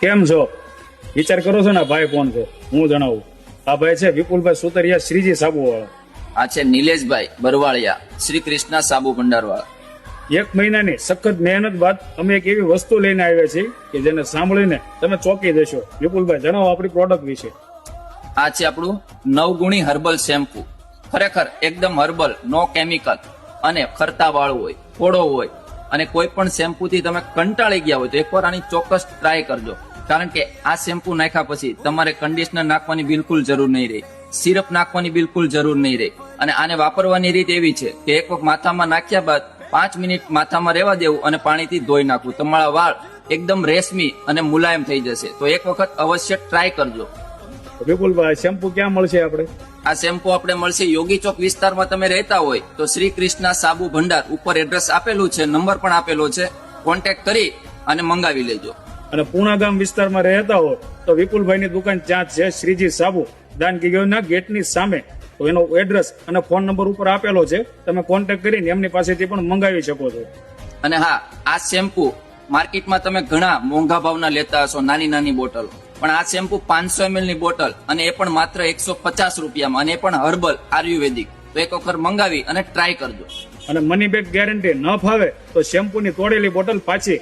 કેમ છો? વિચાર કરો છો ને ભાઈ કોણ છે? હું જણાવું. આ ભાઈ છે વિપુલભાઈ સુતરિયા, શ્રીજી સાબુ વાળા. આ છે નિલેશભાઈ બરવાળિયા, શ્રી કૃષ્ણ સાબુ ભંડારવાળા. 1 મહિનાની સખત મહેનત બાદ અમે એક એવી વસ્તુ લઈને આવ્યા છીએ કે જેને સાંભળીને તમે ચોંકી જશો. વિપુલભાઈ જણાવો આપણી પ્રોડક્ટ વિશે. આ છે આપણું નવગુણી હર્બલ શેમ્પુ. ખરેખર એકદમ હર્બલ, નો કેમિકલ અને ખરતા વાળું હોય, ફોડો હોય અને કોઈ પણ શેમ્પુ થી તમે કંટાળી ગયા હોય તો એકવાર આની ચોક્કસ ટ્રાય કરજો. કારણ કે આ શેમ્પુ નાખ્યા પછી તમારે કન્ડિશનર નાખવાની બિલકુલ જરૂર નહીં રહે, સિરપ નાખવાની બિલકુલ જરૂર નહીં રહે. અને આને વાપરવાની રીત એવી છે કે એક વખત માથામાં નાખ્યા બાદ 5 મિનિટ માથામાં રહેવા દેવું અને પાણીથી ધોઈ નાખવું. તમારા વાળ એકદમ રેશમી અને મુલાયમ થઈ જશે. તો એક વખત અવશ્ય ટ્રાય કરજો. વિપુલભાઈ શેમ્પુ ક્યાં મળશે આપણે? આ શેમ્પુ આપણે મળશે યોગી ચોક વિસ્તારમાં તમે રહેતા હોય તો શ્રી કૃષ્ણ સાબુ ભંડાર ઉપર એડ્રેસ આપેલું છે, નંબર પણ આપેલો છે. કોન્ટેક્ટ કરી અને મંગાવી લેજો. અને પૂણાગામ વિસ્તારમાં રહેતા હો તો વિપુલભાઈની દુકાન ત્યાં છે, શ્રીજી સાબુ દાનગીગોના ગેટની સામે. તો એનો એડ્રેસ અને ફોન નંબર ઉપર આપેલો છે, તમે કોન્ટેક્ટ કરીને એમની પાસેથી પણ મંગાવી શકો છો. અને હા, આ શેમ્પુ માર્કેટમાં તમે ઘણા મોંઘા ભાવના લેતા હશો, નાની નાની બોટલો, પણ આ શેમ્પુ 500 ml ની બોટલ અને એ પણ માત્ર 150 રૂપિયામાં, અને એ પણ હર્બલ આયુર્વેદિક. તો એક વખત મંગાવી અને ટ્રાય કરજો. અને મની બેક ગેરંટી. ન ફાવે તો શેમ્પુની તોડેલી બોટલ પાછી